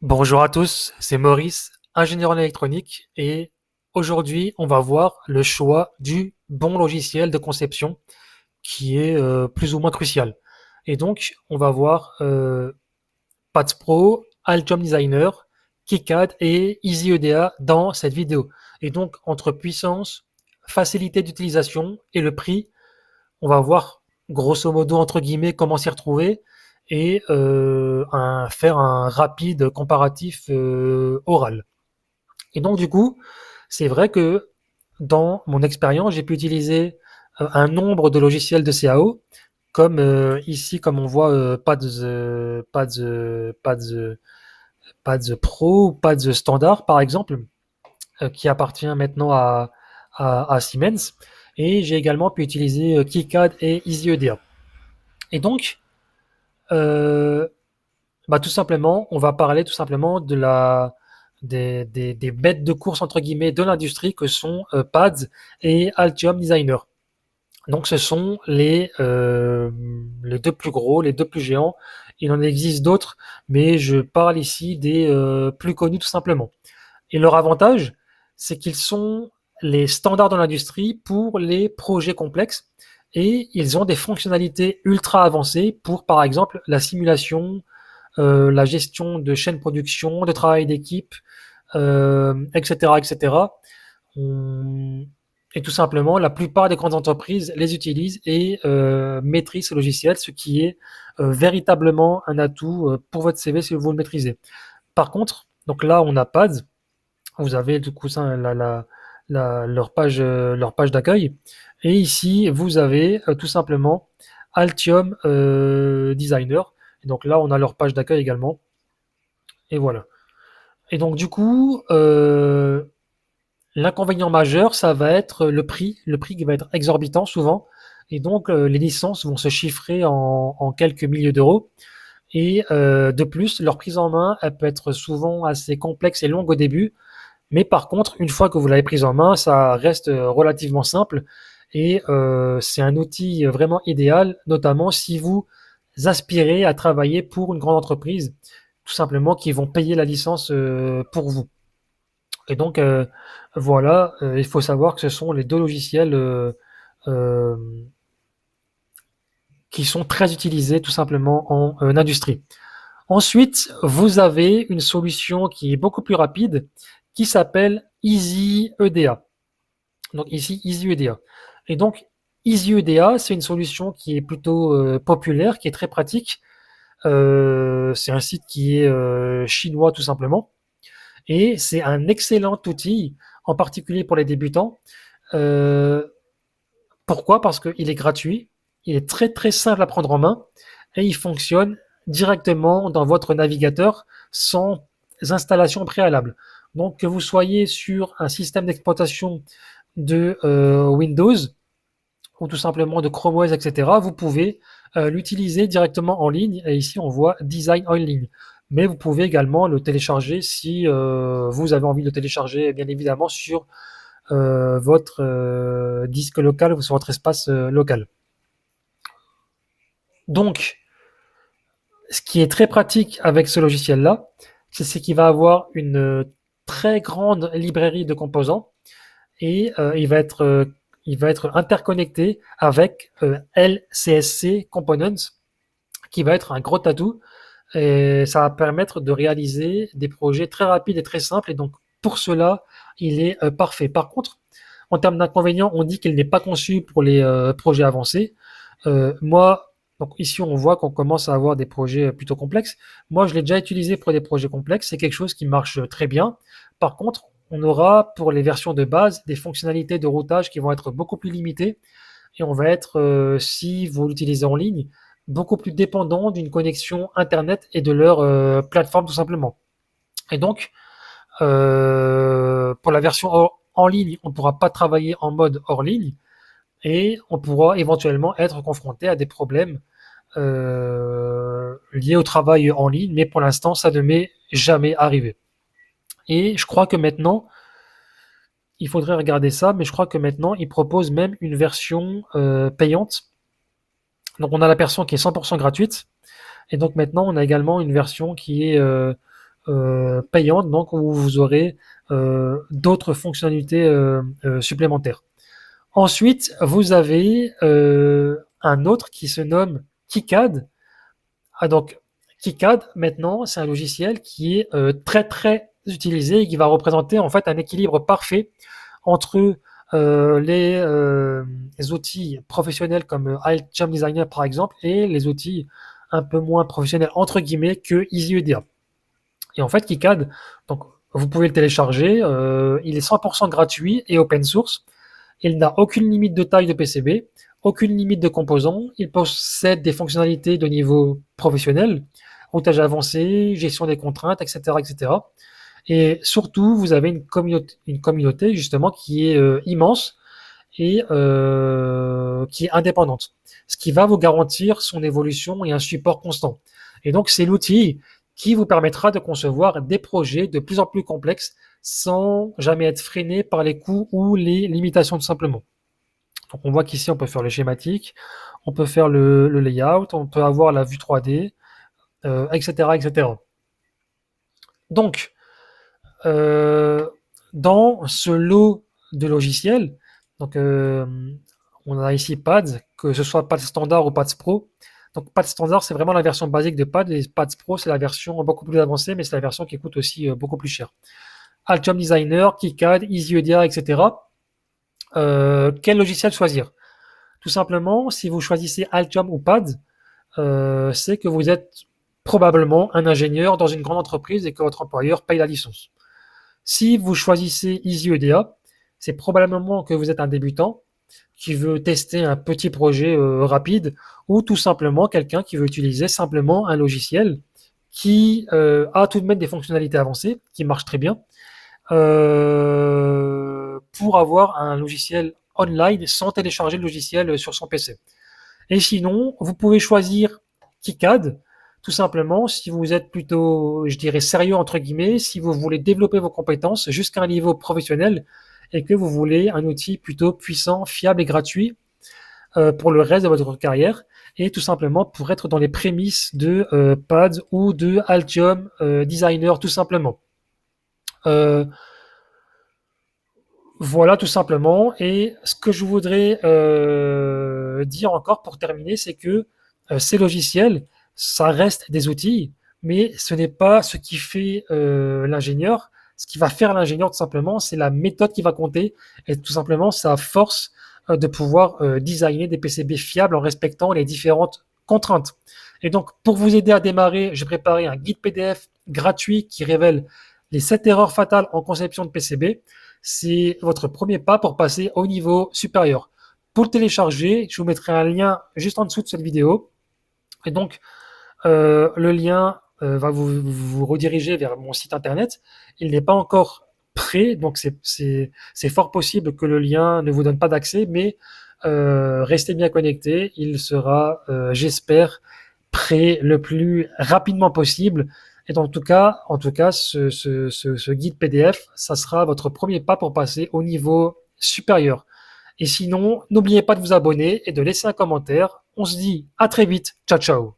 Bonjour à tous, c'est Maurice, ingénieur en électronique, et aujourd'hui on va voir le choix du bon logiciel de conception qui est plus ou moins crucial. Et donc on va voir Path Pro, Altium Designer, KiCad et EasyEDA dans cette vidéo. Et donc entre puissance, facilité d'utilisation et le prix, on va voir grosso modo entre guillemets comment s'y retrouver et faire un rapide comparatif oral. Et donc du coup, c'est vrai que dans mon expérience, j'ai pu utiliser un nombre de logiciels de CAO, comme ici, comme on voit Pads Pro ou Pads Standard par exemple, qui appartient maintenant à Siemens. Et j'ai également pu utiliser KiCad et EasyEDA. Et donc, euh, tout simplement, on va parler tout simplement des bêtes de course entre guillemets de l'industrie que sont Pads et Altium Designer. Donc ce sont les deux plus gros, les deux plus géants. Il en existe d'autres, mais je parle ici des plus connus tout simplement. Et leur avantage, c'est qu'ils sont les standards dans l'industrie pour les projets complexes et ils ont des fonctionnalités ultra avancées pour, par exemple, la simulation, la gestion de chaînes de production, de travail d'équipe, etc., etc. On- Et tout simplement, la plupart des grandes entreprises les utilisent et maîtrisent ce logiciel, ce qui est véritablement un atout pour votre CV si vous le maîtrisez. Par contre, donc là, on n'a pas, vous avez du coup ça, leur page d'accueil. Et ici, vous avez tout simplement Altium Designer. Et donc là, on a leur page d'accueil également. Et voilà. Et donc du coup, l'inconvénient majeur, ça va être le prix qui va être exorbitant souvent. Et donc les licences vont se chiffrer en quelques milliers d'euros. Et de plus, leur prise en main, elle peut être souvent assez complexe et longue au début. Mais par contre, une fois que vous l'avez prise en main, ça reste relativement simple. Et c'est un outil vraiment idéal, notamment si vous aspirez à travailler pour une grande entreprise, tout simplement, qui vont payer la licence pour vous. Et donc, voilà, il faut savoir que ce sont les deux logiciels euh, qui sont très utilisés tout simplement en industrie. Ensuite, vous avez une solution qui est beaucoup plus rapide, qui s'appelle EasyEDA. Donc ici, EasyEDA. Et donc, EasyEDA, c'est une solution qui est plutôt populaire, qui est très pratique. C'est un site qui est chinois tout simplement. Et c'est un excellent outil, en particulier pour les débutants. Euh, Pourquoi? Parce qu'il est gratuit, il est très très simple à prendre en main et il fonctionne directement dans votre navigateur sans installation préalable. Donc que vous soyez sur un système d'exploitation de Windows ou tout simplement de Chrome OS, etc., vous pouvez l'utiliser directement en ligne. Et ici, on voit Design en ligne. Mais vous pouvez également le télécharger si vous avez envie de le télécharger, bien évidemment, sur votre disque local ou sur votre espace local. Donc, ce qui est très pratique avec ce logiciel-là, c'est qu'il va avoir une très grande librairie de composants et il va être interconnecté avec LCSC Components, qui va être un gros atout. Et ça va permettre de réaliser des projets très rapides et très simples. Et donc, pour cela, il est parfait. Par contre, en termes d'inconvénients, on dit qu'il n'est pas conçu pour les projets avancés. Moi, donc ici, on voit qu'on commence à avoir des projets plutôt complexes. Moi, je l'ai déjà utilisé pour des projets complexes. C'est quelque chose qui marche très bien. Par contre, on aura pour les versions de base des fonctionnalités de routage qui vont être beaucoup plus limitées et on va être, si vous l'utilisez en ligne, beaucoup plus dépendant d'une connexion Internet et de leur plateforme tout simplement. Et donc, pour la version en ligne, on ne pourra pas travailler en mode hors ligne et on pourra éventuellement être confronté à des problèmes liés au travail en ligne, mais pour l'instant, ça ne m'est jamais arrivé. Et je crois que maintenant, il faudrait regarder ça, mais je crois que maintenant, ils proposent même une version payante. Donc, on a la version qui est 100% gratuite. Et donc, maintenant, on a également une version qui est payante, donc où vous aurez d'autres fonctionnalités supplémentaires. Ensuite, vous avez un autre qui se nomme KiCad. Ah, donc, KiCad, maintenant, c'est un logiciel qui est très très utilisé et qui va représenter en fait un équilibre parfait entre les outils professionnels comme Altium Designer par exemple et les outils un peu moins professionnels entre guillemets que EasyEDA. Et en fait, KiCad, donc vous pouvez le télécharger, il est 100% gratuit et open source. Il n'a aucune limite de taille de PCB, aucune limite de composants. Il possède des fonctionnalités de niveau professionnel, routage avancé, gestion des contraintes, etc., etc. Et surtout, vous avez une communauté justement qui est immense et qui est indépendante, ce qui va vous garantir son évolution et un support constant. Et donc, c'est l'outil qui vous permettra de concevoir des projets de plus en plus complexes sans jamais être freiné par les coûts ou les limitations tout simplement. Donc, on voit qu'ici, on peut faire le schématique, on peut faire le layout, on peut avoir la vue 3D, etc., etc. Donc, euh, dans ce lot de logiciels, donc on a ici Pads, que ce soit Pads standard ou Pads Pro. Donc Pads standard, c'est vraiment la version basique de Pads, et Pads Pro, c'est la version beaucoup plus avancée, mais c'est la version qui coûte aussi beaucoup plus cher. Altium Designer, KiCad, EasyEDA, etc. Quel logiciel choisir? Tout simplement, si vous choisissez Altium ou Pads, c'est que vous êtes probablement un ingénieur dans une grande entreprise et que votre employeur paye la licence. Si vous choisissez EasyEDA, c'est probablement que vous êtes un débutant qui veut tester un petit projet rapide ou tout simplement quelqu'un qui veut utiliser simplement un logiciel qui a tout de même des fonctionnalités avancées, qui marche très bien, pour avoir un logiciel online sans télécharger le logiciel sur son PC. Et sinon, vous pouvez choisir KiCad, tout simplement, si vous êtes plutôt, je dirais, sérieux, entre guillemets, si vous voulez développer vos compétences jusqu'à un niveau professionnel et que vous voulez un outil plutôt puissant, fiable et gratuit pour le reste de votre carrière et tout simplement pour être dans les prémices de Pads ou de Altium Designer, tout simplement. Euh, Voilà, tout simplement. Et ce que je voudrais dire encore pour terminer, c'est que ces logiciels, ça reste des outils, mais ce n'est pas ce qui fait l'ingénieur. Ce qui va faire l'ingénieur, tout simplement, c'est la méthode qui va compter et tout simplement sa force de pouvoir designer des PCB fiables en respectant les différentes contraintes. Et donc, pour vous aider à démarrer, j'ai préparé un guide PDF gratuit qui révèle les 7 erreurs fatales en conception de PCB. C'est votre premier pas pour passer au niveau supérieur. Pour le télécharger, je vous mettrai un lien juste en dessous de cette vidéo. Et donc, le lien va vous rediriger vers mon site internet. Il n'est pas encore prêt, donc c'est fort possible que le lien ne vous donne pas d'accès, mais restez bien connectés. Il sera, j'espère, prêt le plus rapidement possible. Et en tout cas, ce guide PDF, ça sera votre premier pas pour passer au niveau supérieur. Et sinon, n'oubliez pas de vous abonner et de laisser un commentaire. On se dit à très vite. Ciao, ciao.